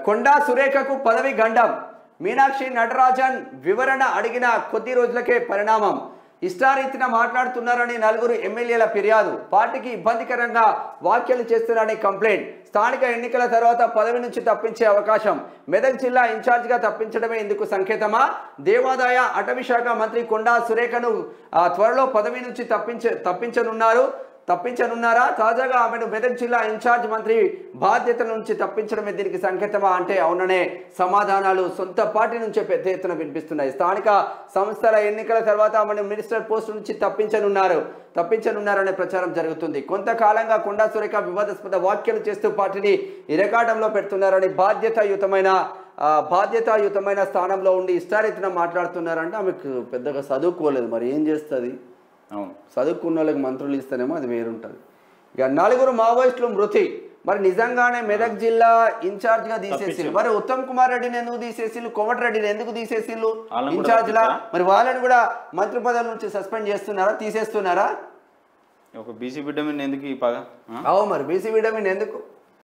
కొండా సురేఖకు పదవి గండం. మీనాక్షి నటరాజన్ వివరణ అడిగిన కొద్ది రోజులకే పరిణామం. ఇష్టారీతిన మాట్లాడుతున్నారని నలుగురు ఎమ్మెల్యేల ఫిర్యాదు. పార్టీకి ఇబ్బందికరంగా వ్యాఖ్యలు చేస్తున్నారని కంప్లైంట్. స్థానిక ఎన్నికల తర్వాత పదవి నుంచి తప్పించే అవకాశం. మెదక్ జిల్లా ఇన్ఛార్జిగా తప్పించడమే ఇందుకు సంకేతమా? దేవాదాయ అటవీ శాఖ మంత్రి కొండా సురేఖను త్వరలో పదవి నుంచి తప్పించనున్నారా? తాజాగా ఆమెను మెదక్ జిల్లా ఇన్ఛార్జ్ మంత్రి బాధ్యతల నుంచి తప్పించడమే దీనికి సంకేతమా అంటే అవుననే సమాధానాలు సొంత పార్టీ నుంచే పెద్ద ఎత్తున వినిపిస్తున్నాయి. స్థానిక సంస్థల ఎన్నికల తర్వాత ఆమెను మినిస్టర్ పోస్టు నుంచి తప్పించనున్నారనే ప్రచారం జరుగుతుంది. కొంతకాలంగా కొండా సురేఖ వివాదాస్పద వ్యాఖ్యలు చేస్తూ పార్టీని ఇరకాటంలో పెడుతున్నారని బాధ్యతాయుతమైన స్థానంలో ఉండి ఇష్టారీతిన మాట్లాడుతున్నారంటే ఆమెకు పెద్దగా చదువుకోలేదు, మరి ఏం చేస్తుంది? చదువుకున్న వాళ్ళకి మంత్రులు ఇస్తేనేమో అది వేరుంటుంది. ఇక నలుగురు మావోయిస్టులు మృతి. మరి నిజంగానే మెదక్ జిల్లా ఇన్ఛార్జ్గా తీసేసిల్లు. మరి ఉత్తమ్ కుమార్ రెడ్డిని ఎందుకు తీసేసిల్లు? కోమటిరెడ్డిని ఎందుకు తీసేసిల్లు ఇన్ఛార్జ్లా? మరి వాళ్ళని కూడా మంత్రి పదవుల నుంచి సస్పెండ్ చేస్తున్నారా, తీసేస్తున్నారా? ఒక బీసీ బిడ్డ మీద ఎందుకు ఈ పగ? మరి బీసీ బిడ్డ మీద ఎందుకు?